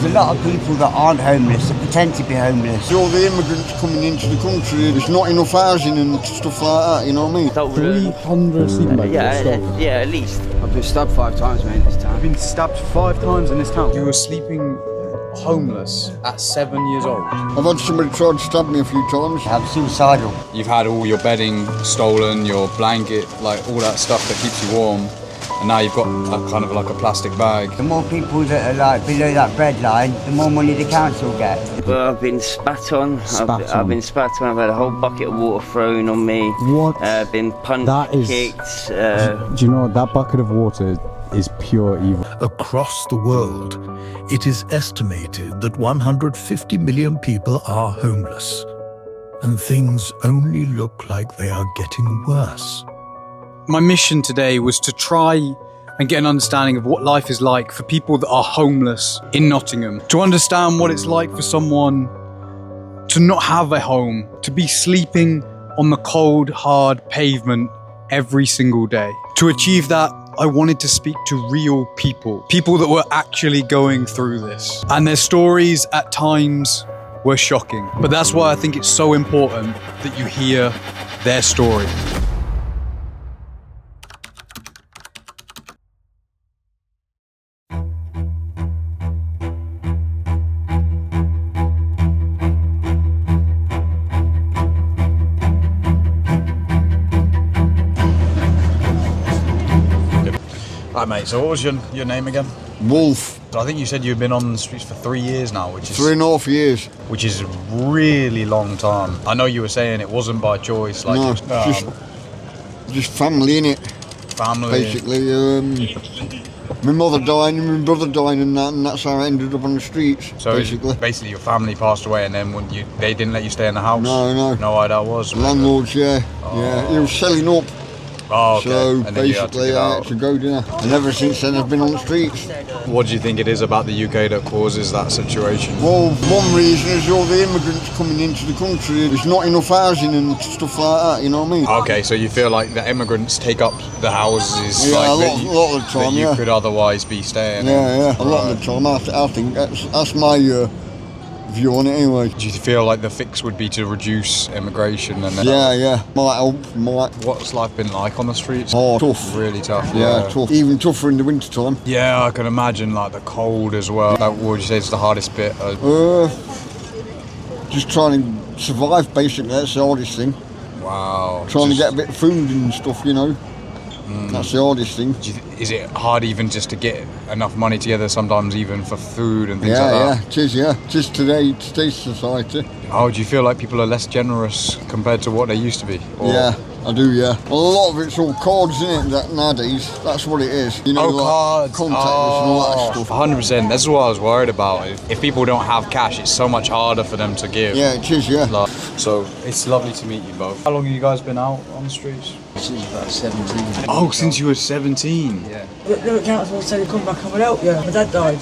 a lot of people that aren't homeless, that pretend to be homeless. All the immigrants coming into the country, there's not enough housing and stuff like that, you know what I mean? 300 sleeping bags. Yeah, at least. I've been stabbed 5 times, mate, this town. You've been stabbed 5 times in this town. You were sleeping homeless at 7 years old. I've had somebody try to stab me a few times. I'm suicidal. You've had all your bedding stolen, your blanket, like all that stuff that keeps you warm, and now you've got a kind of like a plastic bag. The more people that are like below that breadline, the more money the council get. Well, I've been spat on. I've been spat on. I've had a whole bucket of water thrown on me. What? Been punched, kicked. Do you know what? That bucket of water is pure evil. Across the world, it is estimated that 150 million people are homeless, and things only look like they are getting worse. My mission today was to try and get an understanding of what life is like for people that are homeless in Nottingham, to understand what it's like for someone to not have a home, to be sleeping on the cold, hard pavement every single day. To achieve that, I wanted to speak to real people that were actually going through this. And their stories at times were shocking. But that's why I think it's so important that you hear their story. Hi mate, so what was your name again? Wolf. I think you said you've been on the streets for 3 years now, which is 3.5 years. Which is a really long time. I know you were saying it wasn't by choice, like No, just family, innit? family. Basically, my mother dying and my brother dying and that's how I ended up on the streets. So basically, your family passed away, and then they didn't let you stay in the house. No. Know why that was? Landlords, yeah, yeah. He was selling up. Oh, okay. So And then you had to basically, get I out. had to go dinner, and ever since then I've been on the streets. What do you think it is about the UK that causes that situation? Well, one reason is all the immigrants coming into the country. There's not enough housing and stuff like that, you know what I mean? Okay, so you feel like the immigrants take up the houses, Yeah, like a lot of the time, that you yeah. could otherwise be staying in. Yeah, a lot of the time. I think that's my view on it anyway. Do you feel like the fix would be to reduce immigration? And then Yeah, might help, might. What's life been like on the streets? Oh, tough. Really tough. Yeah, tough. Even tougher in the winter time. Yeah, I can imagine like the cold as well. Like, what would you say is the hardest bit? Just trying to survive, basically. That's the hardest thing. Wow. Trying to get a bit of food and stuff, you know. That's the hardest thing. Is it hard even just to get enough money together sometimes even for food and things like that? It is today's society. Oh, do you feel like people are less generous compared to what they used to be? Or... Yeah, I do, yeah. Well, a lot of it's all cards, isn't it, that nowadays? That's what it is. You know, like cards. contactless and all that stuff. 100%. That's what I was worried about. If people don't have cash, it's so much harder for them to give. Yeah, it is, yeah. So, it's lovely to meet you both. How long have you guys been out on the streets? Since about 17. Oh, since you were 17? Yeah. The council said he'd come back and would help you. My dad died,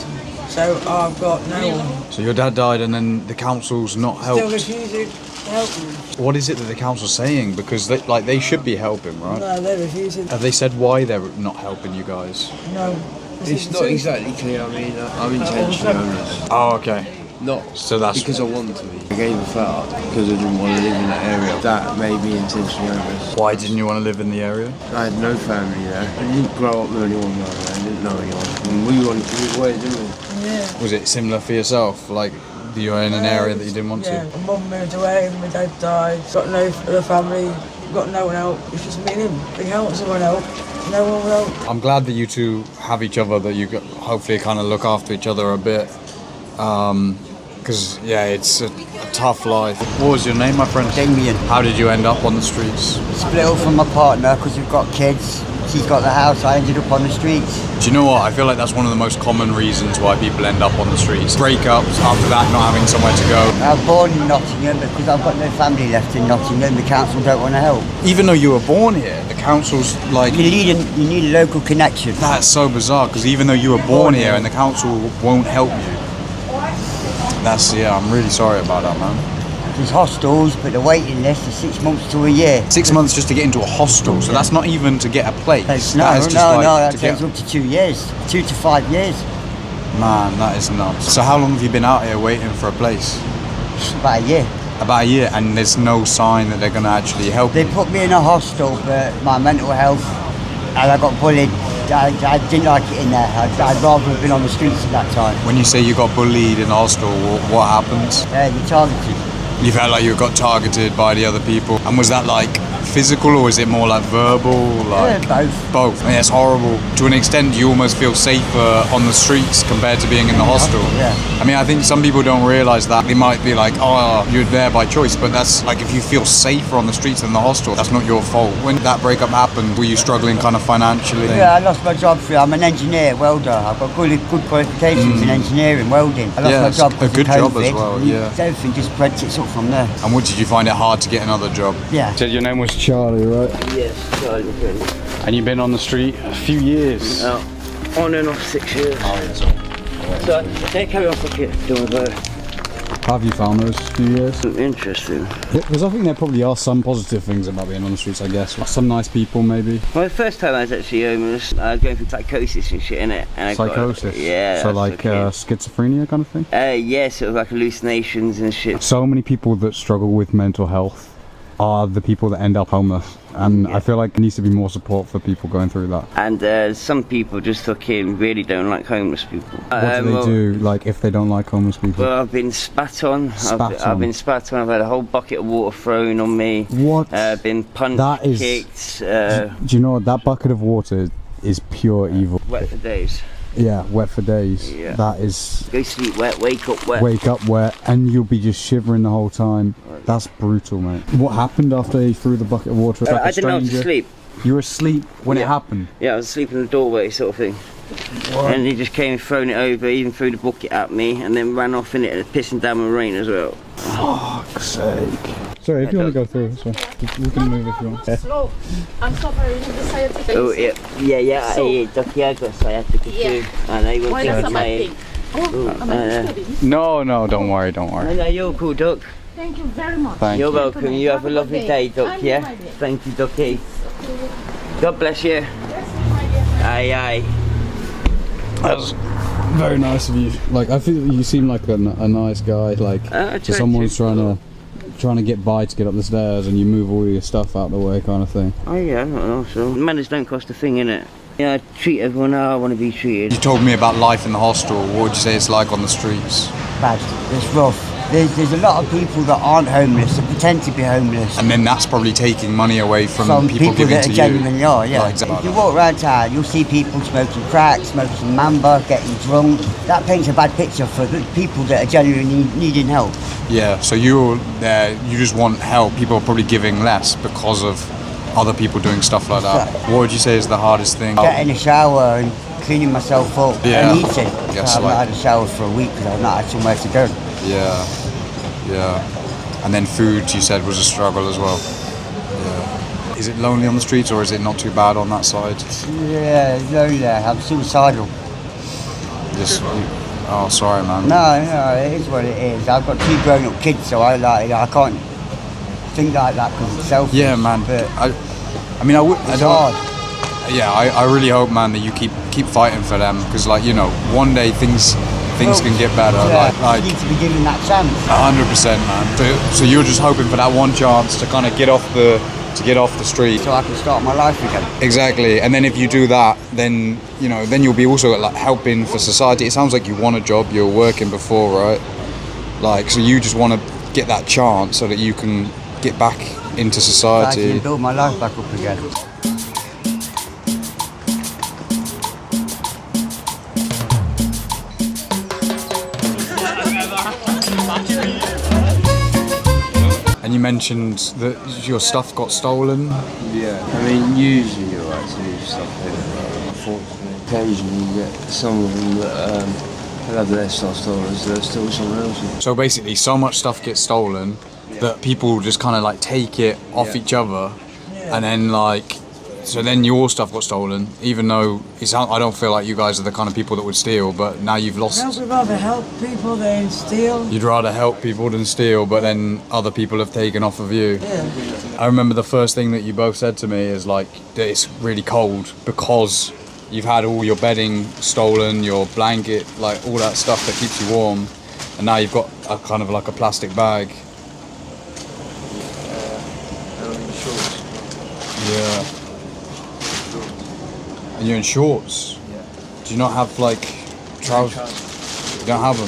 so I've got no one. So your dad died and then the council's not Still helped? refusing to help me. What is it that the council's saying? Because they should be helping, right? No, they're refusing. Have they said why they're not helping you guys? No. It's not exactly clear. I mean, I'm intentionally homeless. Oh, okay. Not So that's because I want to be. I gave a flat up because I didn't want to live in that area. That made me intentionally homeless. Why didn't you want to live in the area? I had no family there. I didn't grow up with anyone there. I didn't know anyone. And we wanted to move away, didn't we? Yeah. Was it similar for yourself? Like you were in an area that you didn't want Yeah. to? My mum moved away, my dad died. Got no other family. Got no one help. It's just me and him. The council won't help. No one will help. I'm glad that you two have each other, that you hopefully kind of look after each other a bit. Because, yeah, it's a tough life. What was your name, my friend? Damien. How did you end up on the streets? Split up from my partner because we've got kids. She's got the house, I ended up on the streets. Do you know what? I feel like that's one of the most common reasons why people end up on the streets. Breakups, after that not having somewhere to go. I was born in Nottingham because I've got no family left in Nottingham. The council don't want to help. Even though you were born here, the council's like... You need a local connection. That's so bizarre, because even though you were born here and the council won't help you. I'm really sorry about that, man. There's hostels, but the waiting list is 6 months to a year. 6 months just to get into a hostel, so that's not even to get a place. No, That is just that to takes get... up to 2 years, 2 to 5 years. Man, that is nuts. So how long have you been out here waiting for a place? About a year. About a year, and there's no sign that they're going to actually help They you? put me in a hostel for my mental health, and I got bullied. I didn't like it in there. I'd rather have been on the streets at that time. When you say you got bullied in the hostel, what happens? You're targeted. You felt like you got targeted by the other people. And was that like physical, or was it more like verbal? Like Both. Both. I mean, it's horrible. To an extent, you almost feel safer on the streets compared to being in the hostel. Yeah. I mean, I think some people don't realise that. They might be like, oh, you're there by choice. But that's like, if you feel safer on the streets than the hostel, that's not your fault. When that breakup happened, were you struggling kind of financially? Yeah, I lost my job. I'm an engineer, welder. I've got good qualifications in engineering, welding. I lost my job a good because of job as COVID. well, yeah. Everything just spreads itself from there. And what, did you find it hard to get another job? Yeah. You said your name was Charlie, right? Yes, Charlie. And you've been on the street a few years. On and off 6 years. Oh, yeah, So they carry on fucking doing that. How have you found those few years? Interesting. Because I think there probably are some positive things about being on the streets, I guess. Like some nice people, maybe. Well, the first time I was actually homeless, I was going through psychosis and shit, innit? And I Psychosis? Yeah. So that's like fucking- schizophrenia kind of thing? yeah, sort of like hallucinations and shit. So many people that struggle with mental health are the people that end up homeless. And I feel like there needs to be more support for people going through that. And some people just fucking really don't like homeless people. What do they do, like, if they don't like homeless people? Well, I've been spat on. I've been spat on. I've had a whole bucket of water thrown on me. What? Been punched, That is- kicked. Do you know what? That bucket of water is pure evil. Wet for days. Yeah, wet for days. Yeah. That is... Go sleep wet, wake up wet. Wake up wet, and you'll be just shivering the whole time. That's brutal, mate. What happened after he threw the bucket of water? Like I didn't know how to sleep. You were asleep when it Yeah. happened? Yeah, I was asleep in the doorway sort of thing. What? And he just came and thrown it over, even threw the bucket at me, and then ran off in it and pissing down with rain as well. Fuck's sake. Sorry, if you want to go through, so we can move if you want. Slow. I'm so very sciatica. Oh, yeah, I got sciatica too. And I will Why take not my... No, don't worry, don't worry. No, you're cool, Duck. Thank you very much. Thank You're you. welcome. You have a lovely day, Duck, yeah? Thank you, Ducky. God bless you. Aye, aye. That's very nice of you. Like, I feel you seem like a nice guy. Like, so someone's trying to get by to get up the stairs, and you move all your stuff out the way, kind of thing. Oh yeah, I don't know. So manners don't cost a thing, innit? Yeah, I treat everyone how I want to be treated. You told me about life in the hostel. What would you say it's like on the streets? Bad. It's rough. There's a lot of people that aren't homeless, that pretend to be homeless. And then that's probably taking money away from Some people giving that to you. genuinely are, yeah. Right, exactly. If you walk around town, you'll see people smoking crack, smoking mamba, getting drunk. That paints a bad picture for the people that are genuinely needing help. Yeah, so you're there, you just want help. People are probably giving less because of other people doing stuff like that. What would you say is the hardest thing? Getting a shower and cleaning myself up Yeah. and eating. Yes, I've not had a shower for a week because I've not had somewhere to go. Yeah. And then food, you said, was a struggle as well. Yeah. Is it lonely on the streets, or is it not too bad on that side? Yeah, lonely. I'm suicidal. Oh, sorry, man. No, it is what it is. I've got 2 grown-up kids, so I can't think like that because it's selfish. Yeah, man. But I mean, it's hard. Yeah, I really hope, man, that you keep fighting for them, because, like, you know, one day things can get better. Yeah, you need to be given that chance. 100%, man. So you're just hoping for that one chance to kind of get off the street, so I can start my life again. Exactly. And then if you do that, then you'll be also like helping for society. It sounds like you want a job. You were working before, right? Like, so you just want to get that chance so that you can get back into society. I can build my life back up again. And you mentioned that your stuff got stolen. Yeah, I mean, usually you're right to leave stuff here. Unfortunately, occasionally you get some of them that have their stuff stolen, so they'll steal someone else's. So basically, so much stuff gets stolen that people just kind of like take it off each other, and then like, so then your stuff got stolen. Even though I don't feel like you guys are the kind of people that would steal, but now you've lost. I would rather help people than steal. You'd rather help people than steal, but then other people have taken off of you. Yeah. I remember the first thing that you both said to me is like that it's really cold because you've had all your bedding stolen, your blanket, like all that stuff that keeps you warm, and now you've got a kind of like a plastic bag. Shorts. Yeah. And you're in shorts. Yeah. Do you not have like trousers? You don't have them.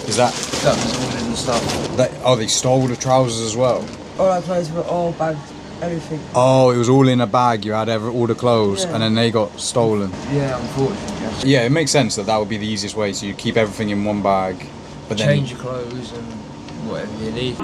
Is that? That was all in the stuff. They stole the trousers as well. All our clothes were all bagged, everything. Oh, it was all in a bag. You had all the clothes, Yeah. and then they got stolen. Yeah, unfortunately. Yes. Yeah, it makes sense that would be the easiest way. So you keep everything in one bag, but then Change your clothes and whatever you need.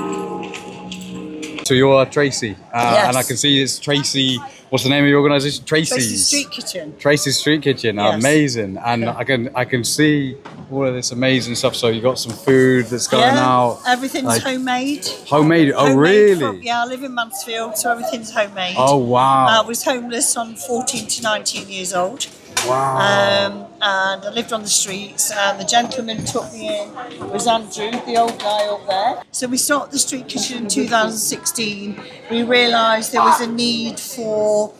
So you're Tracy, Yes. and I can see it's Tracy. What's the name of your organisation? Tracy's Street Kitchen. Tracy's Street Kitchen. Yes. Amazing, and Yeah. I can see all of this amazing stuff. So you got some food that's going out. Everything's like, homemade. Homemade. Oh, Homemade really? I live in Mansfield, so everything's homemade. Oh, wow. I was homeless on 14 to 19 years old. Wow. And I lived on the streets, and the gentleman took me in. It was Andrew, the old guy up there. So we started the Street Kitchen in 2016. We realised there was a need for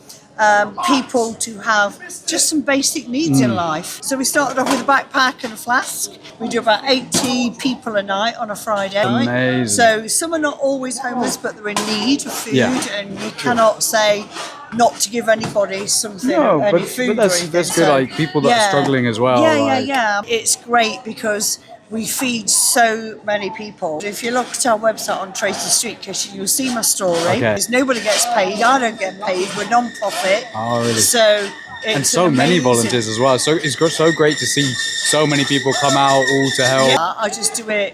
people to have just some basic needs in life. So we started off with a backpack and a flask. We do about 80 people a night on a Friday night. Amazing. So some are not always homeless, but they're in need of food, Yeah. and you cannot say not to give anybody something, No, any but food or that's anything. good. So, Like people that are struggling as well. Yeah, like, yeah. It's great because we feed so many people. If you look at our website on Tracy's Street Kitchen, you'll see my story. Okay. Because nobody gets paid. I don't get paid. We're non-profit. Oh, really? So it's And so an many amazing- volunteers as well. So it's so great to see so many people come out all to help. Yeah, I just do it,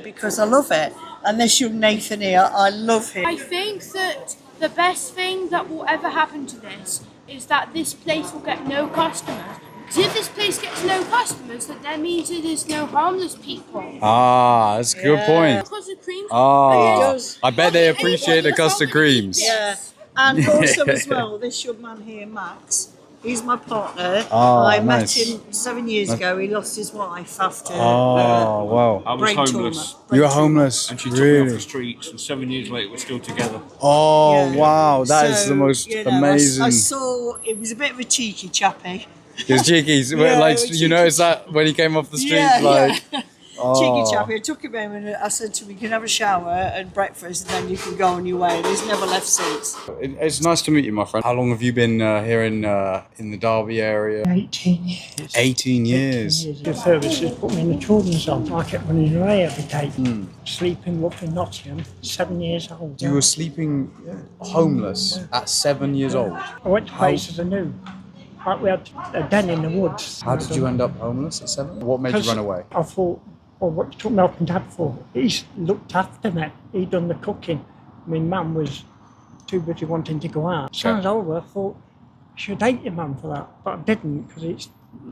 because I love it. And this young Nathan here, I love him. I think that the best thing that will ever happen to this is that this place will get no customers. Because if this place gets no customers, that means that there's no homeless people. Ah, that's a good point. Custard cream. Ah, I bet they appreciate the custard creams. Yeah, and also as well, this young man here, Max, he's my partner. Oh, I nice. met him 7 years ago. He lost his wife after Oh, wow. I was brain homeless. trauma. You were homeless? And she took me off Really? the streets, and 7 years later, we're still together. Oh, Yeah. wow. That is So, the most I amazing. saw, it was a bit of a cheeky chappy. His cheekies. Yeah, like, we're you cheeky. noticed that when he came off the street? Yeah, like, yeah. oh. Cheeky chappy. I took him home and I said to him, you can have a shower and breakfast and then you can go on your way. And he's never left since. It's nice to meet you, my friend. How long have you been here in the Derby area? 18 years. 18 years. The services put me in the children's home. I kept running away every day, sleeping up in Nottingham, 7 years old. You were sleeping homeless at 7 years old. I went to places I knew. Like we had a den in the woods. How did you end up homeless at 7? What made you run away? I thought, well, what you took me up and dad for? He's looked after me. He done the cooking. My mum was too busy wanting to go out. As soon as I was older, I thought, I should hate your mum for that. But I didn't, because it's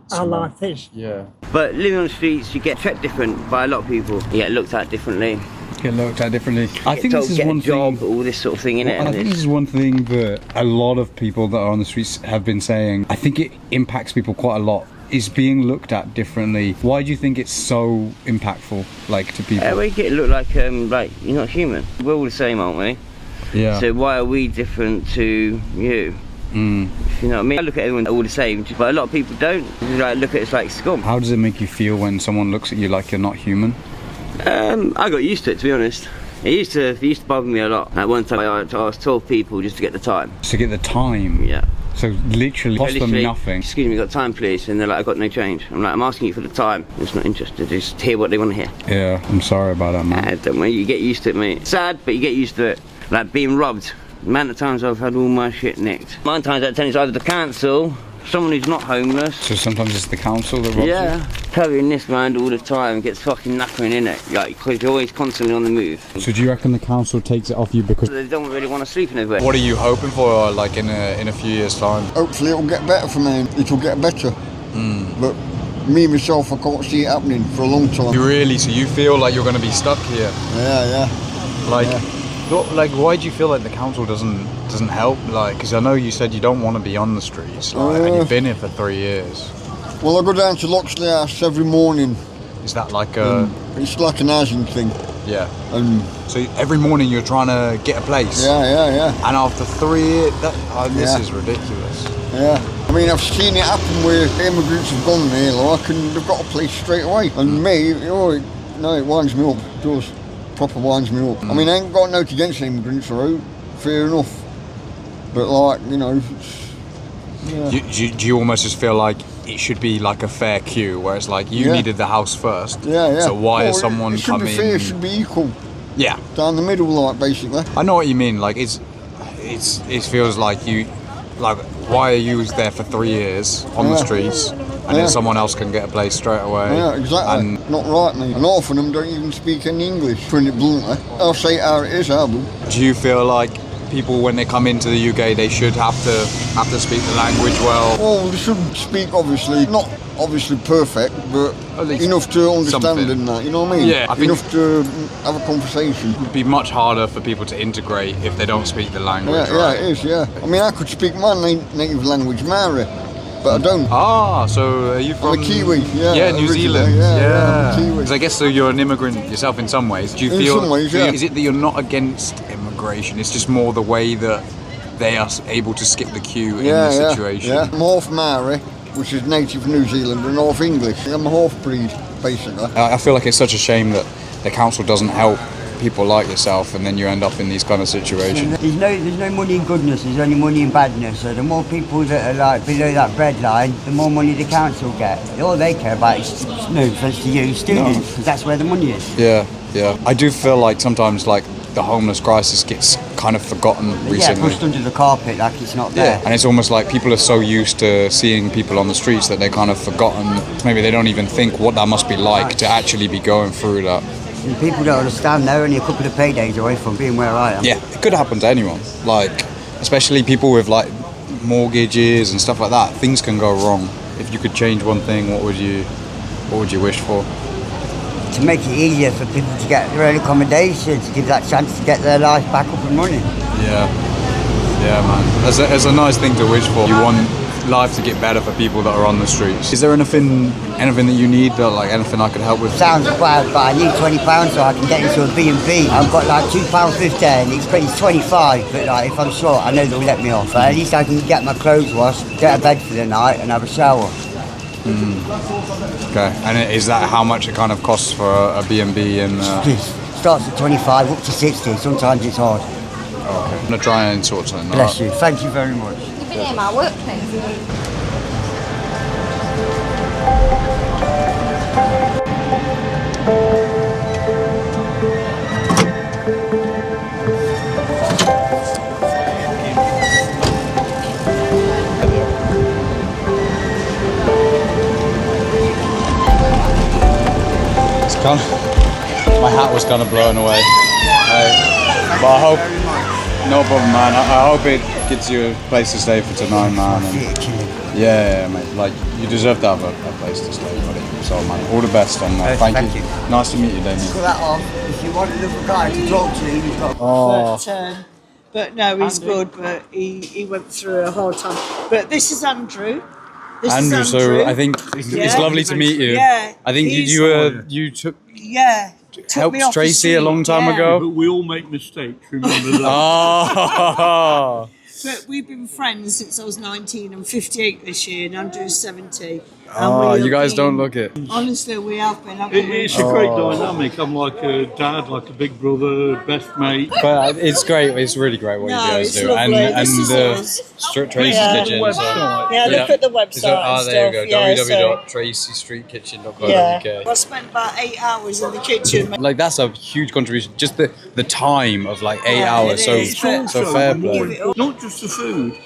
how life is. Yeah. But living on the streets, you get treated different by a lot of people. You get looked at differently. Get looked at differently. I think told this is get one a job, thing. all this sort of thing, innit? I think this is one thing that a lot of people that are on the streets have been saying. I think it impacts people quite a lot. Is being looked at differently. Why do you think it's so impactful, like to people? We get looked like you're not human. We're all the same, aren't we? Yeah. So why are we different to you? If you know what I mean? I look at everyone all the same, but a lot of people don't. Like look at us like scum. How does it make you feel when someone looks at you like you're not human? I got used to it, to be honest. It used to bother me a lot. At one time, I asked 12 people just to get the time. To get the time? Yeah. So literally cost them nothing. Excuse me, got time please? And they're like, I got no change. I'm like, I'm asking you for the time. I'm just not interested, just hear what they want to hear. Yeah, I'm sorry about that, man. Don't worry, you get used to it, mate. Sad, but you get used to it. Like being robbed. The amount of times I've had all my shit nicked. 9 times out of 10 it's either the council, someone who's not homeless. So sometimes it's the council that robs Yeah, you? carrying this around all the time gets fucking knackering in it. Like, because you're always constantly on the move. So do you reckon the council takes it off you because... They don't really want to sleep in everywhere. What are you hoping for, like in a few years' time? Hopefully it'll get better for me. It'll get better. But me, myself, I can't see it happening for a long time. You really? So you feel like you're going to be stuck here? Yeah. Like, like, why do you feel like the council doesn't help? Like, because I know you said you don't want to be on the streets, like, and you've been here for 3 years. Well, I go down to Loxley House every morning. Is that like a... It's like an housing thing. Yeah. So every morning you're trying to get a place? Yeah. And after 3 years, this is ridiculous. Yeah. I mean, I've seen it happen where immigrants have gone there, like, and they've got a place straight away. And me, it winds me up. It does. Proper winds me up. I mean, I ain't got no against immigrants, right? Fair enough. But, like, yeah. Do you almost just feel like it should be like a fair queue, where it's like you needed the house first? Yeah. So why is someone it should coming? Be fair, it should be equal. Yeah. Down the middle, like, basically. I know what you mean. Like, it feels like why are you there for 3 years on the streets, and then someone else can get a place straight away? Yeah, exactly. And not right, mate. And half of them don't even speak any English, putting it bluntly. I'll say it how it is, Albert. Do you feel like people, when they come into the UK, they should have to speak the language well? Well, they should speak, obviously, not obviously perfect, but enough to understand in that, you know what I mean? Yeah, I think enough to have a conversation. It would be much harder for people to integrate if they don't speak the language, Yeah, right? it is, yeah. I mean, I could speak my native language, Maori, but I don't. Ah, so are you from... I'm a Kiwi, yeah. Yeah, New Zealand. Yeah, I'm a Kiwi. Because I guess so you're an immigrant yourself in some ways. Do you feel... In some ways, yeah. Is it that you're not against immigration? It's just more the way that they are able to skip the queue in this situation? Yeah, I'm half Maori, which is native New Zealand, and half English. I'm a half-breed, basically. I feel like it's such a shame that the council doesn't help people like yourself, and then you end up in these kind of situations. There's no money in goodness, there's only money in badness. So the more people that are like below that breadline, the more money the council get. All they care about is, no offence to you, students, because that's where the money is. Yeah. I do feel like sometimes like the homeless crisis gets kind of forgotten recently. Yeah, pushed under the carpet like it's not there. And it's almost like people are so used to seeing people on the streets that they're kind of forgotten. Maybe they don't even think what that must be like to actually be going through that. And people don't understand, they're only a couple of paydays away from being where I am. Yeah, it could happen to anyone. Like, especially people with like mortgages and stuff like that. Things can go wrong. If you could change one thing, what would you wish for? To make it easier for people to get their own accommodation, to give that chance to get their life back up and running. Yeah, man. It's a nice thing to wish for. You want life to get better for people that are on the streets. Is there anything that you need, like anything I could help with? Sounds bad, but I need £20 so I can get into a B&B. I've got like £2.50 and it's 25, but like if I'm short, I know they'll let me off. At least I can get my clothes washed, get a bed for the night and have a shower. Okay, and is that how much it kind of costs for a B&B? And starts at 25 up to 60. Sometimes it's hard. Okay, I'm gonna try and sort something. Bless you. Thank you very much. You've been in my workplace. My hat was kind of blown away. But I hope, no problem, man. I hope it gets you a place to stay for tonight, man. And yeah, mate. Like, you deserve to have a place to stay, buddy. So, man, all the best, and thank you. Nice to meet you, Damien. Cut that off. If you want another guy to talk to, you've got. But no, he's good, but he went through a hard time. But this is Andrew. Andrew, so I think it's lovely to meet you. Yeah, I think you took helped Tracy a long time ago. But we all make mistakes, remember that. Oh. But we've been friends since I was 19. I'm 58 this year, and Andrew's 70. Oh, you guys don't look it. Honestly, we have been. It's a great dynamic. I'm like a dad, like a big brother, best mate. But it's great. It's really great what you guys do. Lovely. And Tracy's Kitchen. Look at the website. There you go. www.tracystreetkitchen.co.uk. I spent about 8 hours in the kitchen. Like, that's a huge contribution. Just the time of like 8 hours. So fair play. Not just the food.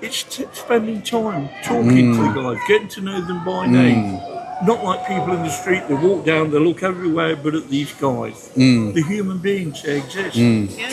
It's spending time talking to the guys, getting to know them by name. Not like people in the street, they walk down, they look everywhere but at these guys. The human beings, they exist.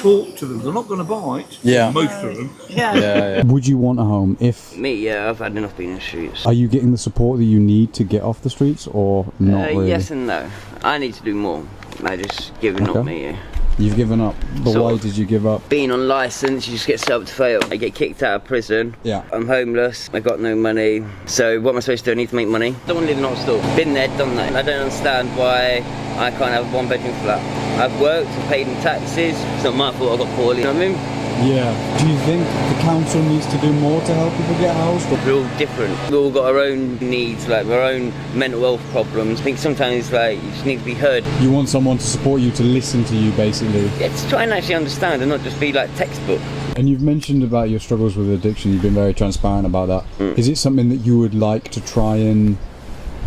Talk to them, they're not going to bite, most of them. Yeah. Would you want a home if... Me, I've had enough being in the streets. Are you getting the support that you need to get off the streets, or not really? Yes and no. I need to do more. I just giving up me. You've given up, but why did you give up? Being on licence, you just get set up to fail. I get kicked out of prison. Yeah. I'm homeless. I got no money. So what am I supposed to do? I need to make money. Don't want to live in a hospital. Been there, done that. I don't understand why I can't have a one-bedroom flat. I've worked, I've paid in taxes. It's not my fault I got poorly. You know what I mean? Yeah. Do you think the council needs to do more to help people get housed? We're all different. We've all got our own needs, like our own mental health problems. I think sometimes like you just need to be heard. You want someone to support you, to listen to you, basically. Yeah, to try and actually understand and not just be like textbook. And you've mentioned about your struggles with addiction. You've been very transparent about that. Is it something that you would like to try and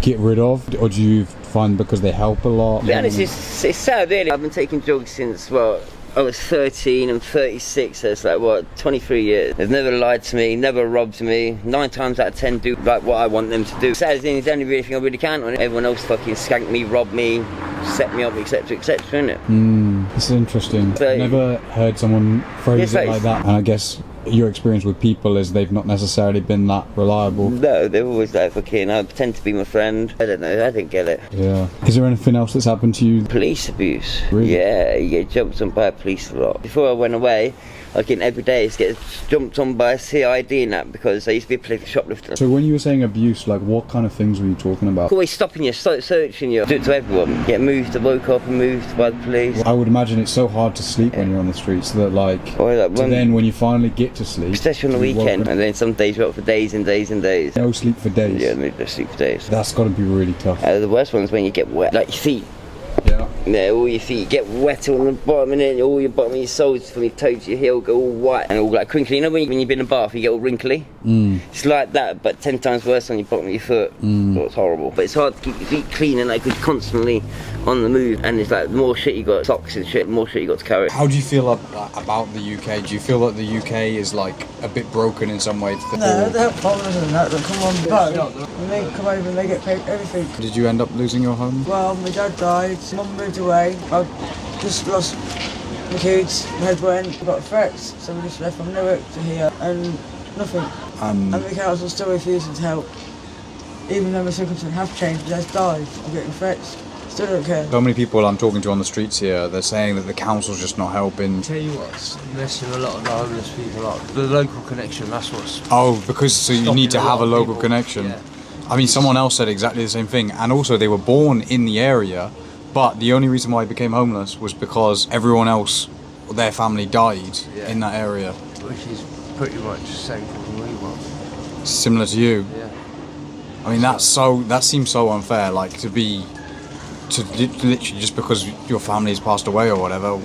get rid of, or do you find because they help a lot? To be honest, it's sad really. I've been taking drugs since, well, I was 13 and 36, so it's like, what, 23 years. They've never lied to me, never robbed me. 9 times out of 10 do like what I want them to do. Sad thing is the only really thing I really count on. Everyone else fucking skanked me, robbed me, set me up, etc, etc, innit? It's interesting. So, I've never heard someone phrase it like like that, and I guess your experience with people is they've not necessarily been that reliable. No, they're always like fucking, I pretend to be my friend. I don't know, I didn't get it. Yeah. Is there anything else that's happened to you? Police abuse. Really? Yeah, you get jumped on by police a lot. Before I went away, like in every day, I used to get jumped on by CID and that because I used to be a political shoplifter. So when you were saying abuse, like what kind of things were you talking about? Always stopping you, searching you. Do it to everyone. Get moved, woke up and moved by the police. I would imagine it's so hard to sleep when you're on the streets that then when you finally get to sleep, especially on the weekend, and then some days you're up for days and days and days. No sleep for days. Yeah, no sleep for days. That's got to be really tough. The worst one's when you get wet, like your feet. Yeah, all your feet get wet on the bottom, and then all your bottom of your soles from your toes to your heel go all white and all like crinkly. You know when you've been in a bath, you get all wrinkly? It's like that, but 10 times worse on your bottom of your foot. Oh, it's horrible. But it's hard to keep your feet clean and like constantly on the move, and it's like the more shit you got, socks and shit, the more shit you got to carry. How do you feel about the UK? Do you feel that the UK is like a bit broken in some way? No, they have problems and that come on boat. When they come over and they get paid everything. Did you end up losing your home? Well, my dad died, mum moved away. I just lost my kids, my head went, I got threats, so we just left from Newark to here and nothing. And the council still refusing to help. Even though my circumstances have changed, my dad's died, I'm getting threats. Still don't care. So many people I'm talking to on the streets here, they're saying that the council's just not helping. Tell you what's messing a lot of the homeless people up. The local connection, that's what's... Oh, because so you need to have a local connection. Yeah. I mean, someone else said exactly the same thing. And also, they were born in the area, but the only reason why they became homeless was because everyone else, their family died in that area. Which is pretty much the same thing we want. Similar to you. Yeah. I mean, that seems so unfair, like to literally just because your family's passed away or whatever,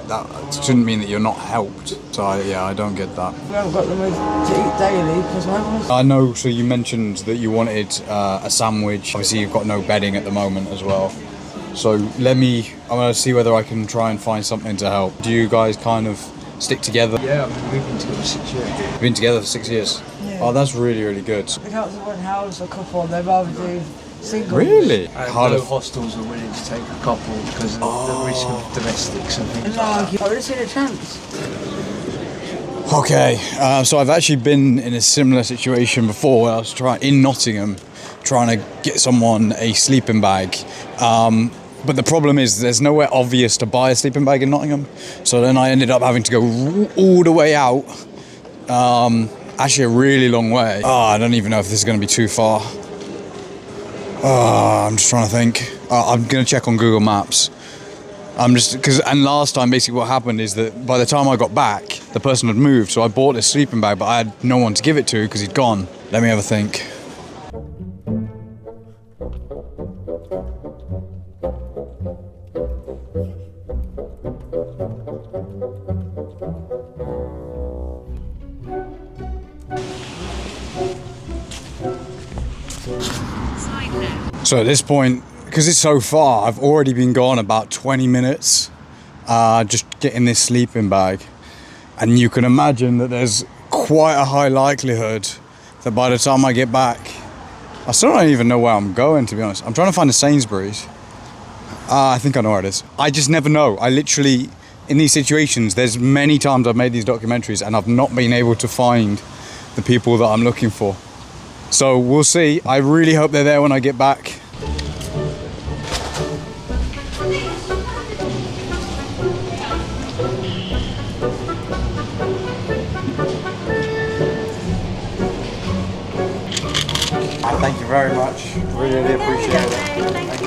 that shouldn't mean that you're not helped. So I don't get that. We haven't got the money to eat daily because my homeless. I know, so you mentioned that you wanted a sandwich. Obviously you've got no bedding at the moment as well. So I'm going to see whether I can try and find something to help. Do you guys kind of stick together? Yeah, we've been together 6 years. You've been together for 6 years? Yeah. Oh, that's really, really good. The council won't house a couple, they'd rather do singles. Really? And no hostels are willing to take a couple because of the risk of domestics and things like that. I would have seen a chance. Okay, so I've actually been in a similar situation before where I was in Nottingham trying to get someone a sleeping bag. But the problem is there's nowhere obvious to buy a sleeping bag in Nottingham. So then I ended up having to go all the way out. Actually a really long way. I don't even know if this is going to be too far. I'm just trying to think. I'm going to check on Google Maps. And last time basically what happened is that by the time I got back, the person had moved. So I bought this sleeping bag, but I had no one to give it to because he'd gone. Let me have a think. So at this point, because it's so far, I've already been gone about 20 minutes just getting this sleeping bag. And you can imagine that there's quite a high likelihood that by the time I get back, I still don't even know where I'm going, to be honest. I'm trying to find a Sainsbury's. I think I know where it is. I just never know. I literally, in these situations, there's many times I've made these documentaries and I've not been able to find the people that I'm looking for. So we'll see. I really hope they're there when I get back. Thank you very much. Really appreciate it.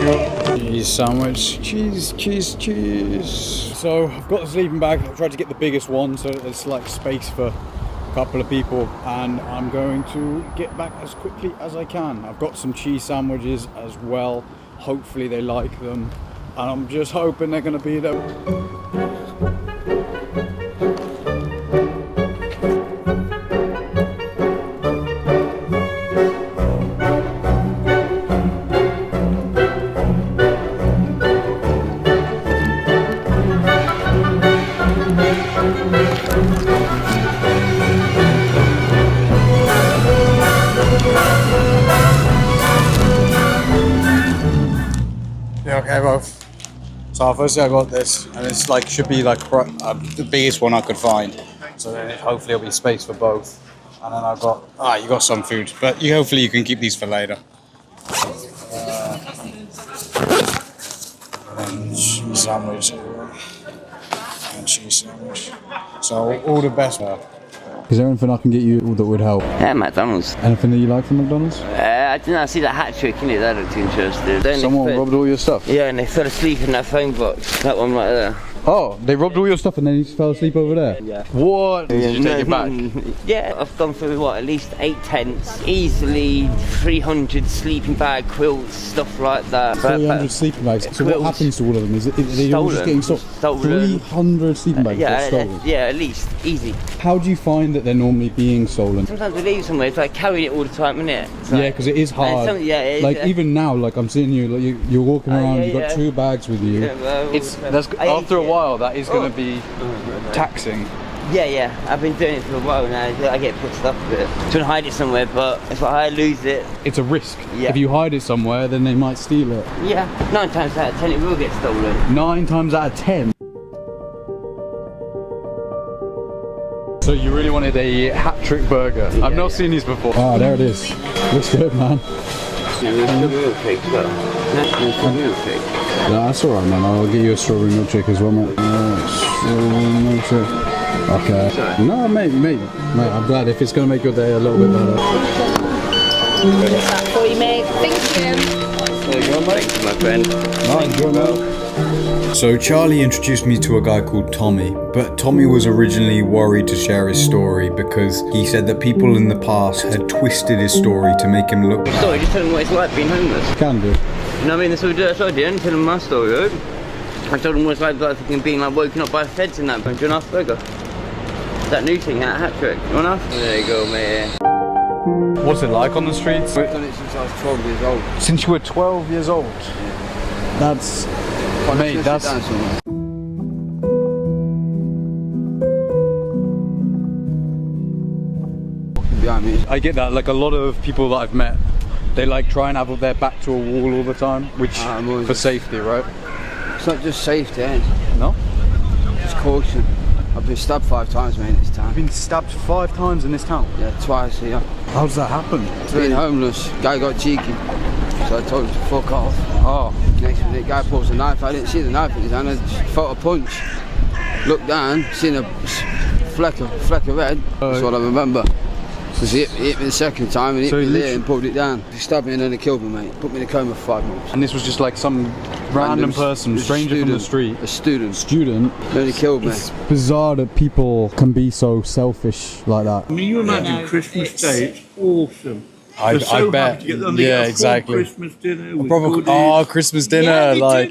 Thank you. Cheese sandwich. Cheese, cheese, cheese. So I've got the sleeping bag. I've tried to get the biggest one so that there's like space for a couple of people, and I'm going to get back as quickly as I can. I've got some cheese sandwiches as well. Hopefully they like them, and I'm just hoping they're going to be there. Yeah, okay, well. So firstly I got this, and it's like should be like the biggest one I could find. So then hopefully there'll be space for both. And then I've got you got some food, but hopefully you can keep these for later. And cheese sandwich, and cheese sandwich. So all the best. Is there anything I can get you that would help? Yeah, McDonald's. Anything that you like from McDonald's? I didn't know, I see that hat trick in it, that looked interesting. Someone robbed all your stuff? Yeah, and they fell asleep in that phone box. That one right there. Oh, they robbed all your stuff and then you fell asleep over there? Yeah. What? Did you take it back? Yeah, I've gone through what, at least 8 tents, easily 300 sleeping bag, quilts, stuff like that. 300 sleeping bags. So what happens to all of them? Is it they all just getting stolen? 300 sleeping bags got stolen? Yeah, at least, easy. How do you find that they're normally being stolen? Sometimes we leave somewhere, it's like carrying it all the time, isn't it? Yeah, because it is hard. Even now, like I'm seeing you, like you're walking around, you've got 2 bags with you. Yeah, well, after a while, that is going to be taxing. Yeah, I've been doing it for a while now. I get pissed off a bit. Trying to hide it somewhere, but if I lose it... It's a risk. Yeah. If you hide it somewhere, then they might steal it. Yeah, 9 times out of 10 it will get stolen. 9 times out of 10? So you really wanted a hat-trick burger. Yeah, I've not seen these before. Oh, there it is. Looks good, man. Yeah, there's strawberry milkshake as well. There's strawberry milkshake. Yeah, that's alright, man. I'll get you a strawberry milkshake as well, mate. Strawberry milkshake. Okay. Sorry. No, mate, I'm glad if it's going to make your day a little bit better. That for you, mate. Thank you. There you go, mate. Thank you, my friend. No, enjoy, mate. So Charlie introduced me to a guy called Tommy, but Tommy was originally worried to share his story because he said that people in the past had twisted his story to make him look... Story, just tell him what it's like being homeless. Can do. You know what I mean? That's what I did. Tell him my story, right? I told him what it's like being like woken up by feds and that. Do you want half burger? That new thing, that hat trick. You want half? There you go, mate. What's it like on the streets? I've done it since I was 12 years old. Since you were 12 years old? Yeah. That's... Mate, that's... Behind me. I get that, like a lot of people that I've met, they like try and have their back to a wall all the time, which for safety, right? It's not just safety, eh? No? It's caution. I've been stabbed 5 times, mate, this town. You've been stabbed 5 times in this town? Yeah, twice, yeah. How does that happen? Being homeless, guy got cheeky, so I told him to fuck off. Oh. Next minute, the guy pulls a knife. I didn't see the knife in his hand, I just felt a punch. Looked down, seen a fleck of red, that's what I remember. Because he hit me the second time and hit me there and pulled it down. He stabbed me and then he killed me, mate. Put me in a coma for 5 months. And this was just like some random person, stranger from the street? A student. Then he killed me. It's bizarre that people can be so selfish like that. I mean, you imagine Christmas Day, it's awesome. I bet. Yeah, exactly. Christmas dinner with Christmas dinner, wow.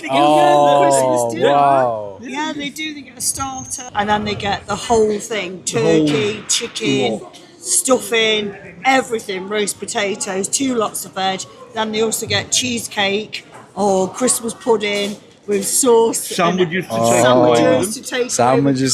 Yeah, they do. They get a starter, and then they get the whole thing: turkey, chicken, stuffing, everything, roast potatoes, 2 lots of veg. Then they also get cheesecake or Christmas pudding with sauce. Sandwiches to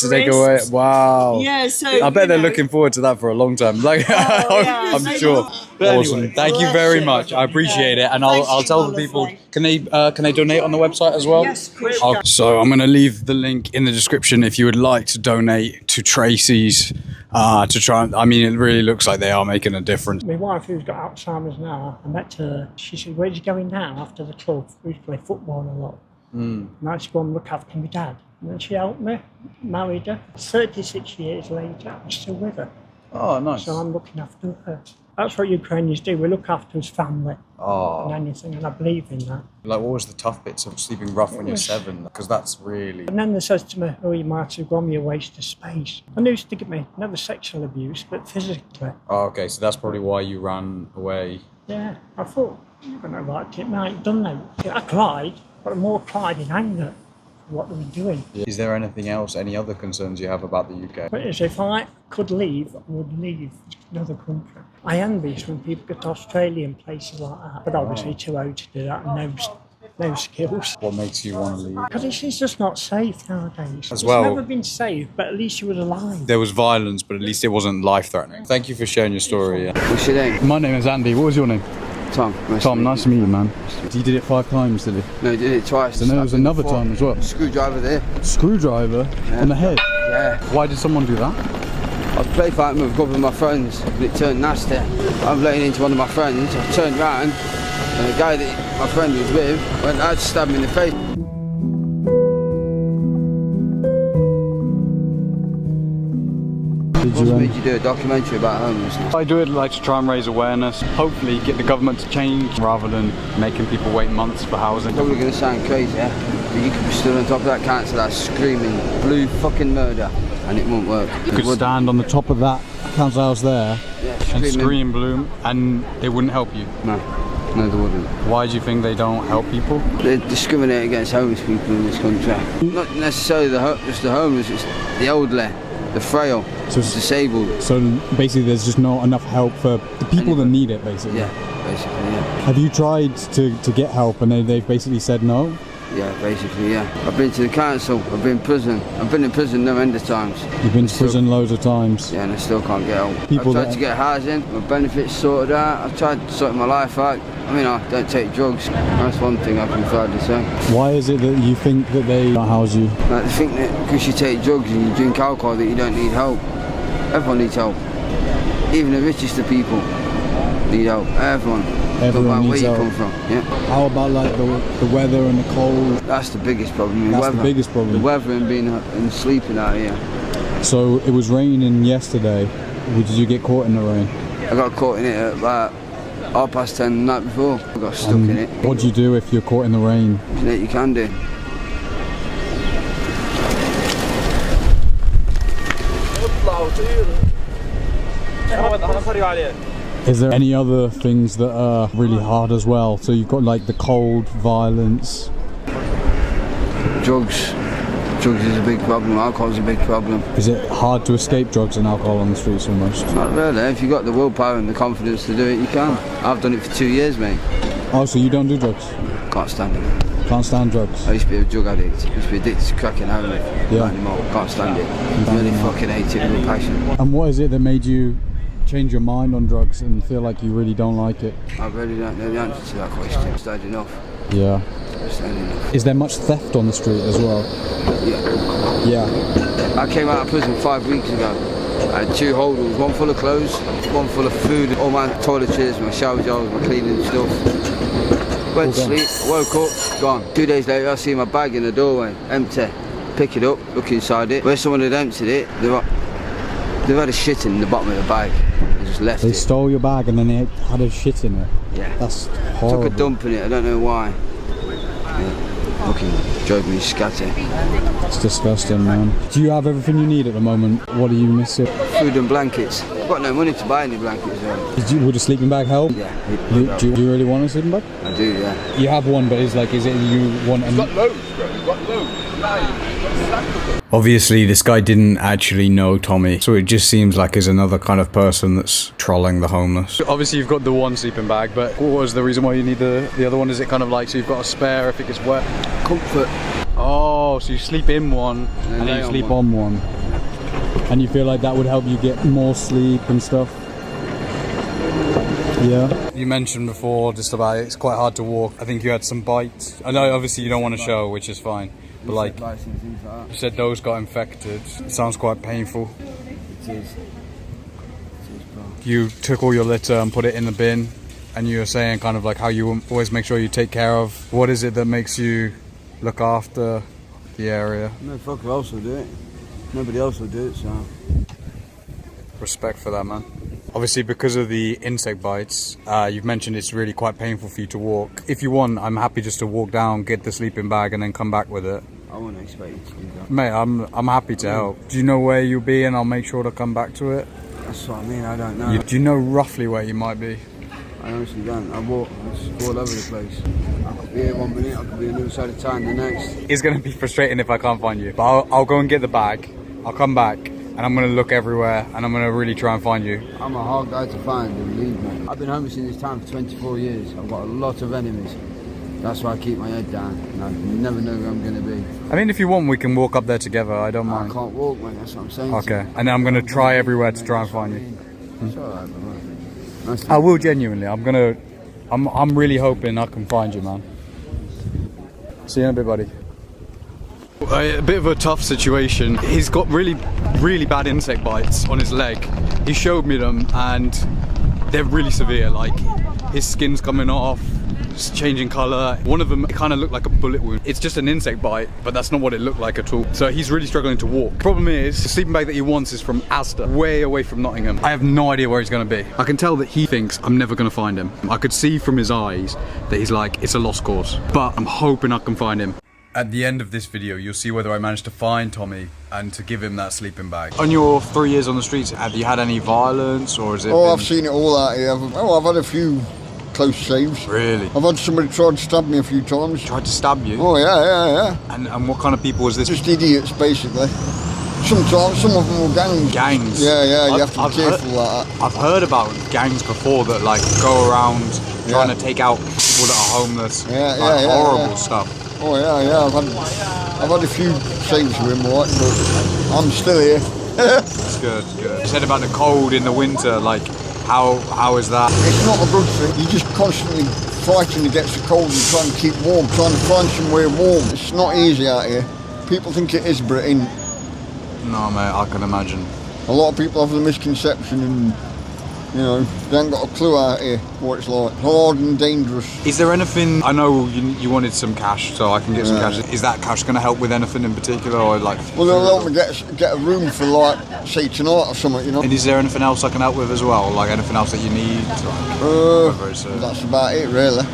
take away. Wow. Yeah, so I bet they're looking forward to that for a long time. Like, I'm sure. Awesome. Thank you very much. I appreciate it, and I'll tell the people. Can they donate on the website as well? Yes, of course. So I'm going to leave the link in the description if you would like to donate to Tracy's. To try, I mean, it really looks like they are making a difference. My wife, who's got Alzheimer's now, I met her. She said, "Where's you going now?" After the club, we used to play football a lot. And I used to go and look after my dad. And then she helped me, married her. 36 years later, I'm still with her. Oh, nice. So I'm looking after her. That's what Ukrainians do. We look after his family Oh. and anything, and I believe in that. Like, what was the tough bits of sleeping rough when you're 7? Because that's really... And then they says to me, oh, you might have gone your waste of space. And they used to give me, never sexual abuse, but physically. Oh, okay, so that's probably why you ran away. Yeah, I thought, you're going to like it, mate, done that. I cried, but more cried in anger for what they were doing. Is there anything else, any other concerns you have about the UK? But is if I could leave, I would leave another country. I envy when people get to Australia and places like that, but obviously too old to do that and no skills. What makes you want to leave? Because it's just not safe nowadays. As well. It's never been safe, but at least you were alive. There was violence, but at least it wasn't life-threatening. Thank you for sharing your story. Yeah. What's your name? My name is Andy. What was your name? Tom. Tom, nice to meet you, man. He did it 5 times, did he? No, he did it twice. So there was another time as well. Screwdriver there. Screwdriver on the head? Yeah. Why did someone do that? I was play fighting with a couple of my friends, and it turned nasty. I'm letting into one of my friends. I turned round, and the guy that my friend was with went out to stab me in the face. What made you do a documentary about homelessness? I do it like to try and raise awareness, hopefully get the government to change rather than making people wait months for housing. Probably going to sound crazy, yeah? But you could be stood on top of that council that's screaming blue fucking murder, and it won't work. You could stand on the top of that council house there and scream blue, and it wouldn't help you. No, they wouldn't. Why do you think they don't help people? They discriminate against homeless people in this country. Not necessarily just the homeless, it's the elderly, the frail, the disabled. So basically there's just not enough help for the people that need it, basically? Yeah, basically, yeah. Have you tried to get help and they've basically said no? Yeah, basically, yeah. I've been to the council, I've been in prison. I've been in prison no end of times. You've been to prison loads of times? Yeah, and I still can't get help. People I've tried to get housing, my benefits sorted out. I've tried to sort my life out. I mean, I don't take drugs. That's one thing I can proudly say. Why is it that you think that they don't house you? Like, they think that because you take drugs and you drink alcohol that you don't need help. Everyone needs help. Even the richest of people need help. Everyone needs help. Where you come from, yeah. How about like the weather and the cold? That's the biggest problem. That's the biggest problem. The weather and being and sleeping out here. So it was raining yesterday. Did you get caught in the rain? I got caught in it at about 10:30 the night before. I got stuck in it. What do you do if you're caught in the rain? You can do. Is there any other things that are really hard as well? So you've got like the cold, violence. Drugs. Drugs is a big problem. Alcohol is a big problem. Is it hard to escape drugs and alcohol on the streets almost? Not really. If you've got the willpower and the confidence to do it, you can. I've done it for 2 years, mate. Oh, so you don't do drugs? Can't stand it. Can't stand drugs? I used to be a drug addict. I used to be addicted to crack and heroin. Yeah. Not anymore. Can't stand it. I really fucking hate it with a passion. And what is it that made you change your mind on drugs and feel like you really don't like it? I really don't know the answer to that question. I've stayed enough. Yeah. I've stayed enough. Is there much theft on the street as well? Yeah. Yeah. I came out of prison 5 weeks ago. I had 2 holdalls, one full of clothes, one full of food, all my toiletries, my shower gels, my cleaning stuff. Went to sleep, woke up, gone. 2 days later I see my bag in the doorway, empty. Pick it up, look inside it. Where someone had emptied it, they've had a shit in the bottom of the bag. They just left it. They stole your bag and then they had a shit in it? Yeah. That's horrible. Took a dump in it, I don't know why. Yeah. Fucking drove me scatty. It's disgusting, man. Do you have everything you need at the moment? What are you missing? Food and blankets. I've got no money to buy any blankets though. Would a sleeping bag help? Yeah. Do you really want a sleeping bag? I do, yeah. You have one, but is it you want? You've got loads, bro. You've got loads. Obviously, this guy didn't actually know Tommy, so it just seems like he's another kind of person that's trolling the homeless. Obviously, you've got the one sleeping bag, but what was the reason why you need the other one? Is it kind of like so you've got a spare if it gets wet? Comfort. Oh, so you sleep in one and then you sleep on one. And you feel like that would help you get more sleep and stuff? Yeah. You mentioned before just about it's quite hard to walk. I think you had some bites. I know obviously you don't want to show, which is fine. But like, you said those got infected. It sounds quite painful. It is. You took all your litter and put it in the bin, and you were saying kind of like how you always make sure you take care of. What is it that makes you look after the area? No fucker else will do it. Nobody else will do it, so. Respect for that, man. Obviously, because of the insect bites, you've mentioned it's really quite painful for you to walk. If you want, I'm happy just to walk down, get the sleeping bag, and then come back with it. I wouldn't expect you to do that. Mate, I'm happy to help. Do you know where you'll be, and I'll make sure to come back to it? That's what I mean, I don't know. Do you know roughly where you might be? I honestly don't. I walk all over the place. I could be here 1 minute, I could be on the other side of town the next. It's going to be frustrating if I can't find you. But I'll go and get the bag, I'll come back, and I'm going to look everywhere, and I'm going to really try and find you. I'm a hard guy to find, believe me. I've been homeless in this town for 24 years. I've got a lot of enemies. That's why I keep my head down, and I never know where I'm going to be. I mean, if you want, we can walk up there together. I don't mind. I can't walk, man. That's what I'm saying. Okay, and then I'm going to try everywhere to try and find you. It's alright, man. Nice I will genuinely. I'm really hoping I can find you, man. See you in a bit, buddy. A bit of a tough situation. He's got really bad insect bites on his leg. He showed me them, and they're really severe. Like, his skin's coming off. It's changing colour. One of them, it kind of looked like a bullet wound. It's just an insect bite, but that's not what it looked like at all. So he's really struggling to walk. Problem is, the sleeping bag that he wants is from Asda, way away from Nottingham. I have no idea where he's going to be. I can tell that he thinks I'm never going to find him. I could see from his eyes that he's like, it's a lost cause. But I'm hoping I can find him. At the end of this video, you'll see whether I managed to find Tommy and to give him that sleeping bag. On your 3 years on the streets, have you had any violence, or is it? Oh, I've seen it all out here. I've had a few close shaves. Really? I've had somebody try to stab me a few times. Tried to stab you? Oh, yeah. And what kind of people was this? Just idiots, basically. Sometimes, some of them were gangs. Gangs? Yeah, you have to be careful like that. I've heard about gangs before that like go around trying to take out people that are homeless. Horrible stuff. Oh yeah. I've had a few shaves with him, right, but I'm still here. That's good. You said about the cold in the winter, like how is that? It's not a good thing. You're just constantly fighting against the cold and trying to keep warm, trying to find somewhere warm. It's not easy out here. People think it is, but it ain't. No, mate, I can imagine. A lot of people have the misconception and, you know, they ain't got a clue out here what it's like. Hard and dangerous. Is there anything, I know you wanted some cash, so I can get some cash. Is that cash going to help with anything in particular, or like? Well, they'll help me get a room for like, say tonight or something, you know. And is there anything else I can help with as well? Like anything else that you need? Like, that's about it, really.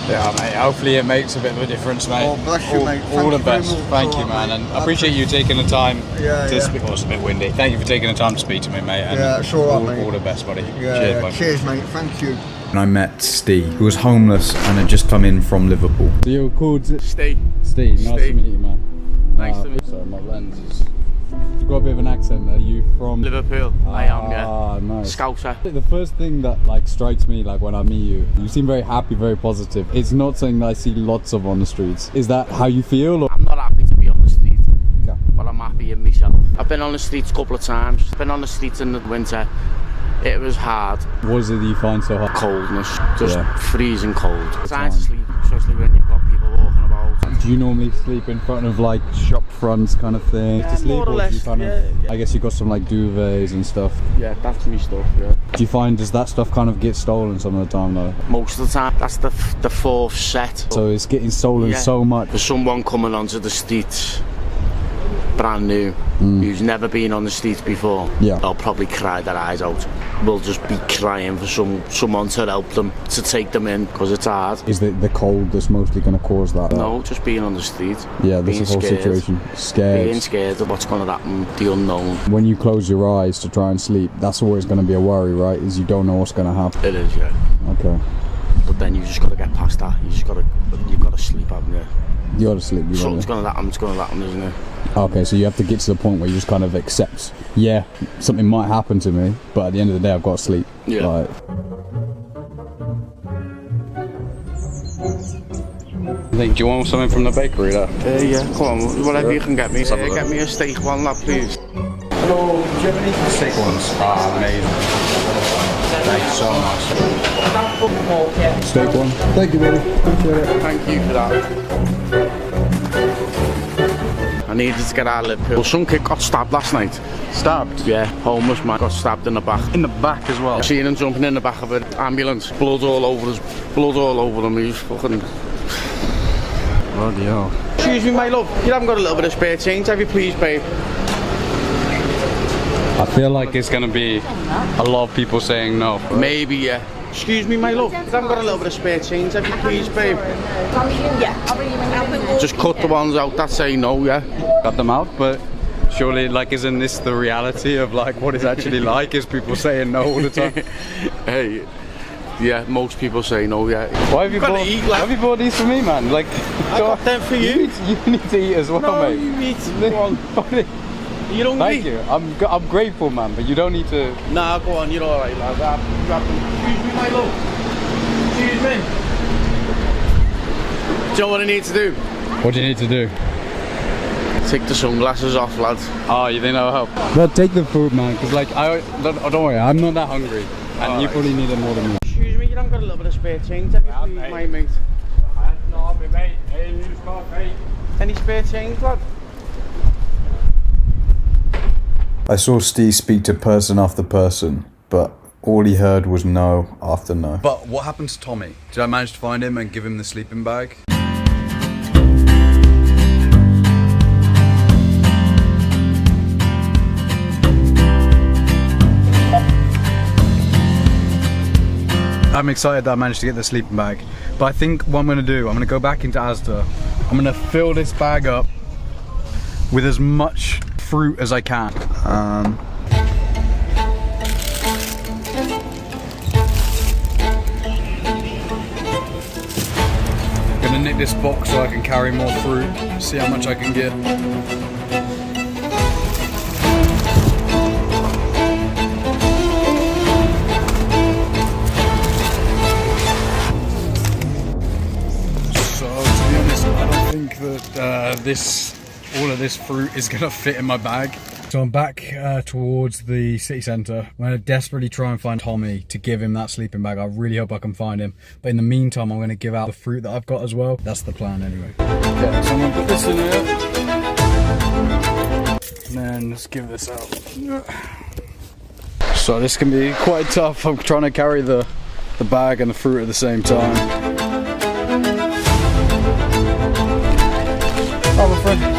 Yeah, mate, hopefully it makes a bit of a difference, mate. Oh, bless you, mate. All the best. Thank you, man. And I appreciate you taking the time to speak. Oh, it's a bit windy. Thank you for taking the time to speak to me, mate. And it's all right, mate. All the best, buddy. Cheers, buddy. Cheers, mate. Thank you. And I met Steve, who was homeless and had just come in from Liverpool. So you're called Steve. Steve, nice to meet you, man. Nice to meet you. Sorry, my lens is... You've got a bit of an accent. Are you from Liverpool? I am, yeah. Ah, nice. Scouser. The first thing that like strikes me like when I meet you, you seem very happy, very positive. It's not something that I see lots of on the streets. Is that how you feel? Or? I'm not happy to be on the street, but I'm happy in myself. I've been on the streets a couple of times. I've been on the streets in the winter. It was hard. What is it that you find so hard? Coldness, just freezing cold. It's hard to sleep, especially when you've got people walking about. Do you normally sleep in front of like shop fronts kind of thing? Yeah, to sleep, more or less, yeah. I guess you got some like duvets and stuff. Yeah, that's me stuff, yeah. Do you find, does that stuff kind of get stolen some of the time though? Most of the time, that's the fourth set. So it's getting stolen so much. For someone coming onto the streets, brand new, who's never been on the streets before, they'll probably cry their eyes out. We'll just be crying for someone to help them, to take them in, because it's hard. Is it the cold that's mostly going to cause that? No, just being on the street. Yeah, this whole situation. Scared. Being scared of what's going to happen, the unknown. When you close your eyes to try and sleep, that's always going to be a worry, right? Is you don't know what's going to happen. It is, yeah. Okay. But then you just got to get past that. You've got to sleep, haven't you? You got to sleep. Something's going to happen, it's going to happen, isn't it? Okay, so you have to get to the point where you just kind of accept, yeah, something might happen to me, but at the end of the day, I've got to sleep. Yeah. Like, Do you want something from the bakery there? Yeah, come on, whatever you can get me. Get me a steak one, lad, please. Hello, do you have any steak ones? Ah, amazing. Thank you so much. Steak one. Thank you, buddy. Appreciate it. Thank you for that. I needed to get out of Liverpool. Some kid got stabbed last night. Stabbed? Yeah, homeless man got stabbed in the back. In the back as well? I seen him jumping in the back of an ambulance. Blood all over him. He was fucking... Bloody hell. Excuse me, my love. You haven't got a little bit of spare change, have you, please, babe? I feel like it's gonna be a lot of people saying no. Maybe, yeah. Excuse me, my love. I've got a little bit of spare change, have you please, babe? Yeah. Just cut the ones out that say no, yeah? Cut them out, but surely, like, isn't this the reality of, like, what it's actually like? Is people saying no all the time? Hey, yeah, most people say no, yeah. Why have you bought, why have you bought these for me, man? Like, I got them for you. You need to eat as well, No, mate. you eat. Go on. You don't Thank you. I'm grateful, man, but you don't need to. Nah, go on, you're alright, lad. Excuse me, my love. Excuse me. Do you know what I need to do? What do you need to do? Take the sunglasses off, lad. Oh, you think that'll help? But take the food, man, because, like, don't worry, I'm not that hungry. And you probably need it more than me. Excuse me, you haven't got a little bit of spare change, have you, please, my mate? No, mate. Hey, who's got mate? Any spare change, lad? I saw Steve speak to person after person, but all he heard was no after no. But what happened to Tommy? Did I manage to find him and give him the sleeping bag? I'm excited that I managed to get the sleeping bag, but I think what I'm going to do, I'm going to go back into Asda. I'm going to fill this bag up with as much fruit as I can. Gonna nick this box so I can carry more fruit, see how much I can get. So, to be honest, I don't think that all of this fruit is gonna fit in my bag. So I'm back towards the city centre. I'm gonna desperately try and find Tommy to give him that sleeping bag. I really hope I can find him. But in the meantime, I'm gonna give out the fruit that I've got as well. That's the plan anyway. Okay, so I'm gonna put this in here. And then let's give this out. So this can be quite tough. I'm trying to carry the bag and the fruit at the same time. Oh, my friend.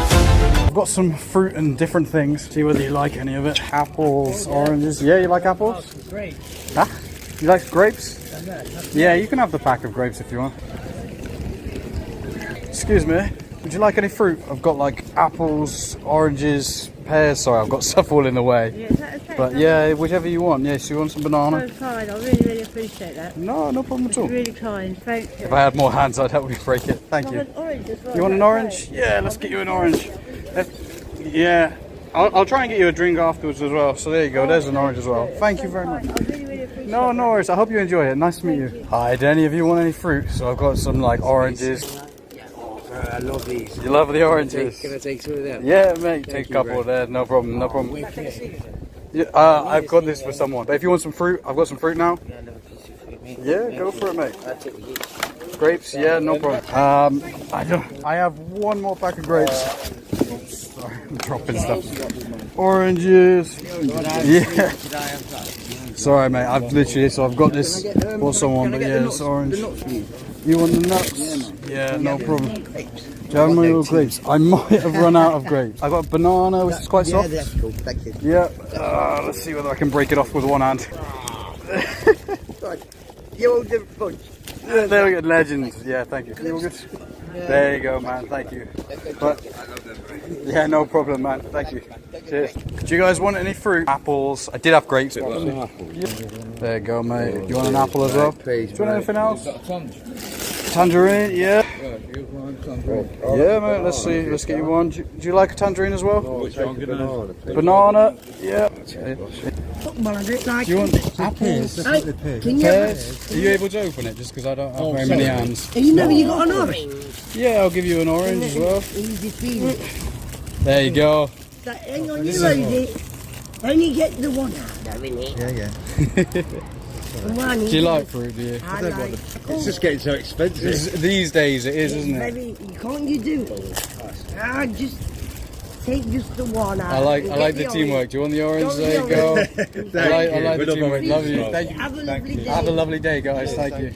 I've got some fruit and different things. See whether you like any of it. Apples, oranges. Yeah, you like apples? Great. Huh? You like grapes? Yeah, you can have the pack of grapes if you want. Excuse me, would you like any fruit? I've got like apples, oranges, pears. Sorry, I've got stuff all in the way. Yeah, is that okay? But yeah, whichever you want. Yes, you want some banana? So kind, I really appreciate that. No, no problem at all. Really kind, thank you. If I had more hands, I'd help you break it. Thank you. An orange as well. You want an orange? Yeah, let's get you an orange. Yeah, I'll try and get you a drink afterwards as well. So there you go, there's an orange as well. Thank you very much. No, no worries. I hope you enjoy it. Nice to meet you. Hi, do any of you want any fruit? So I've got some like oranges. I love these. You love the oranges? Can I take two of them? Yeah, mate. Take a couple of there. No problem. No problem. Yeah, I've got this for someone. But if you want some fruit, I've got some fruit now. Yeah, go for it, mate. Grapes? Yeah, no problem. I have one more pack of grapes. Sorry, I'm dropping stuff. Oranges. Yeah. Sorry, mate. I've got this for someone, but yeah, it's orange. You want the nuts? Yeah, no problem. Do you have my little grapes? I might have run out of grapes. I've got a banana, which is quite soft. Yeah, that's cool. Thank you. Yeah. Let's see whether I can break it off with one hand. Right. You all different bunch. Yeah, there we go. Legends. Yeah, thank you. You all good? There you go, man. Thank you. But, yeah, no problem, man. Thank you. Cheers. Do you guys want any fruit? Apples. I did have grapes. Yeah. There you go, mate. You want an apple as well? Do you want anything else? Tangerine, yeah. Yeah, mate. Let's see. Let's get you one. Do you like a tangerine as well? Banana. Yeah. Well, I don't like Do you want apples? Pears? Are you able to open it? Just because I don't have very many hands. You know you got an orange? Yeah, I'll give you an orange as well. There you go. Hang on, you load it. Only get the one out though, innit? Yeah. Do you like fruit, do you? I like. It's just getting so expensive. These days it is, isn't it? Maybe, can't you do it? Just take just the one out. I like the teamwork. Do you want the orange? There you go. I like the teamwork. Love you. Thank you. Have a lovely day. Have a lovely day, guys. Thank you.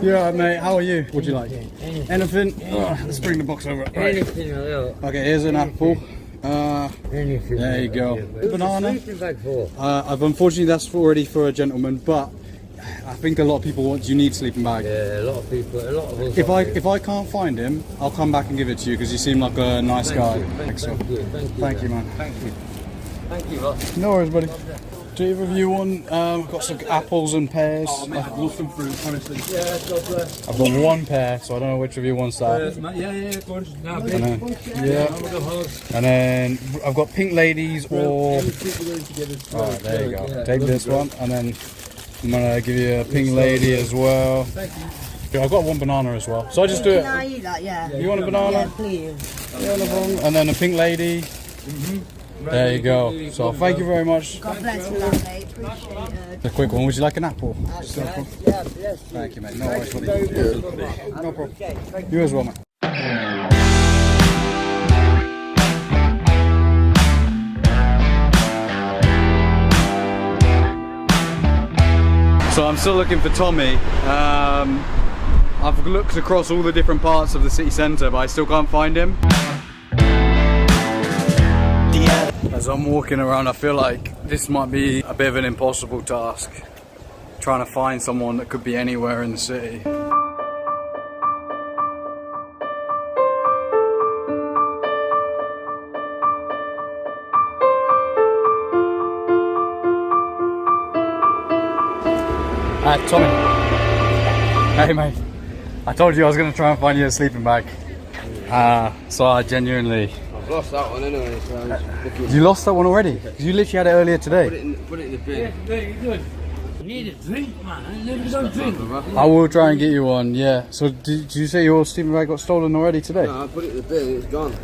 You're alright, mate. How are you? What do you like? Anything? Oh, let's bring the box over. Right. Anything a little. Okay, here's an apple. Anything. There you go. Who's Banana. the sleeping bag for? I've unfortunately that's already for a gentleman, but I think a lot of people you need sleeping bag. Yeah, a lot of people, a lot of us. If I can't find him, I'll come back and give it to you because you seem like a nice guy. Thank you, Thank you, man. Thank you. Thank you, Ross. No worries, buddy. Do either of you want? I've got some apples and pears. Oh, mate, I've got some fruit, honestly. Yeah, God bless. I've got one pear, so I don't know which of you wants that. Yeah, go on. Now, And then, and then I've got pink ladies or. Alright, there you go. Take this one, and then I'm gonna give you a pink lady as well. Thank you. I've got one banana as well, so I just do it. Can I eat that? Yeah. You want a banana? Yeah, please. Yeah, no problem. And then a pink lady. There you go. So thank you very much. God bless you, that, mate. Appreciate it. A quick one. Would you like an apple? Yeah, yes. Thank you, mate. No worries, buddy. No problem. You as well, mate. So I'm still looking for Tommy. I've looked across all the different parts of the city centre, but I still can't find him. As I'm walking around, I feel like this might be a bit of an impossible task. Trying to find someone that could be anywhere in the city. Tommy. Hey mate. I told you I was going to try and find you a sleeping bag. So I genuinely... I've lost that one anyway, so I was looking. You lost that one already? Because you literally had it earlier today. Put it in the bin. Yeah, very good. You need a drink, man. I never don't drink. I will try and get you one, yeah. So did you say your sleeping bag got stolen already today? No, I put it in the bin, it's gone.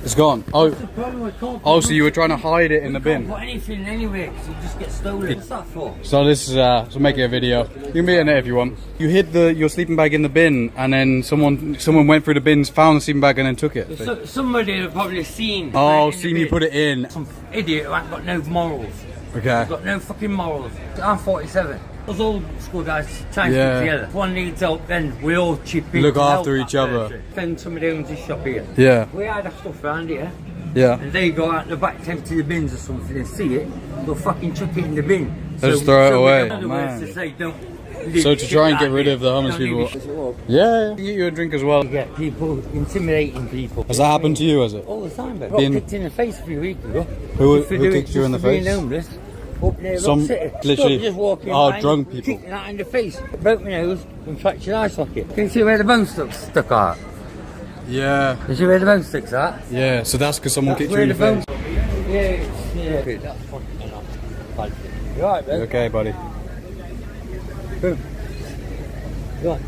It's gone? Oh, What's the problem? I can't oh, so you were trying to hide it in the bin? can't put anything anywhere because it just gets stolen. What's that for? So this is, so make it a video. You can be in it if you want. You hid your sleeping bag in the bin and then someone went through the bins, found the sleeping bag and then took it. Somebody have probably seen. Oh, seen you put it in. Some idiot who ain't got no morals. Okay. He's got no fucking morals. I'm 47. Us old school guys trying to stick together. If one needs help, then we all chip in. Look to after help each that other. person. Then somebody owns this shop here. Yeah. We hide our stuff around here. Yeah. And they go out the back, empty the bins or something and see it, they'll fucking chuck it in the bin. They'll just throw it away. We don't know Man. to say, don't So to try and get rid of the homeless people. Yeah, get you a drink as well. You get people intimidating people. Has that happened to you, has it? All the time, but I got kicked in the face a few weeks ago. Who kicked you in the face? Being homeless. Up there, Some literally just walking drunk people. Kicked that in the face. Broke my nose and fractured eye socket. Can you see where the bone stuck out? Yeah. Can you see where the bone sticks out? Yeah, so that's because someone kicked you in the face. Yeah. That's fucking enough. You alright, man? Okay, buddy. Boom. You alright?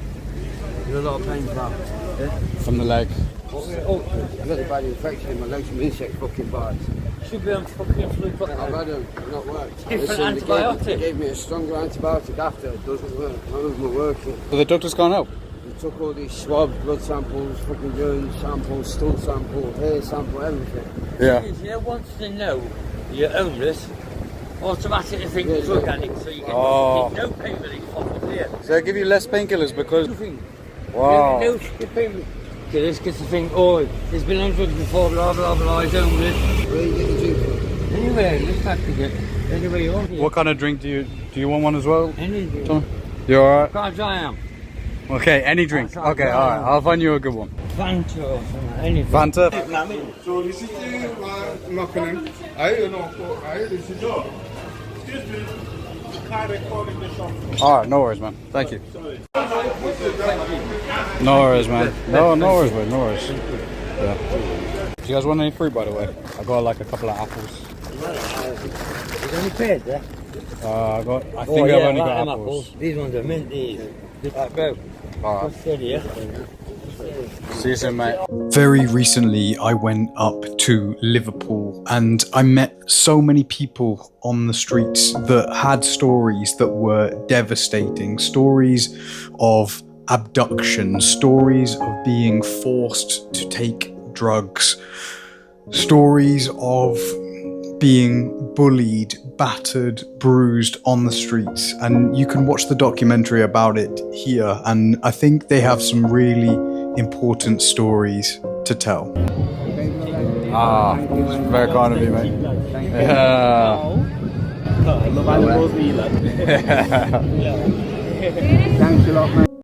You're a lot of pain, pal. Yeah? From the leg. Oh, I've got a bad infection in my legs from insect fucking bites. Should be on fucking flu. I've had them, not worked. Different antibiotic. They gave me a stronger antibiotic after, it doesn't work. None of them are working. So the doctors can't help? They took all these swabs, blood samples, fucking urine samples, stool sample, hair sample, everything. Yeah. If you want to know you're homeless, automatically think you're drug addict, so you get no pain relief off of here. So they give you less painkillers because... Nothing. Wow. No pain killers because they think, oh, he's been on drugs before, blah, blah, blah, he's homeless. Where you get the drink from? Anywhere, just have to get anywhere you want. What kind of drink do you want one as well? Any drink. Tom? You alright? Can't I am. Okay, any drink. Okay, alright, I'll find you a good one. Fanta or something, anything. Fanta? So this is the Nottingham. This is excuse me. Car recording the shop. Alright, no worries, man. Thank you. No worries, man. No worries, man. No worries. Yeah. Do you guys want any fruit, by the way? I got like a couple of apples. Is there any pears there? I think I've only got apples. These ones are mint, these. Right, go. Alright. Yeah. See you soon, mate. Very recently, I went up to Liverpool and I met so many people on the streets that had stories that were devastating. Stories of abduction, stories of being forced to take drugs, stories of being bullied, battered, bruised on the streets. And you can watch the documentary about it here. And I think they have some really important stories to tell. Ah, it's very kind of you, mate. Yeah. Love animals, me, lad. Thanks a lot, mate.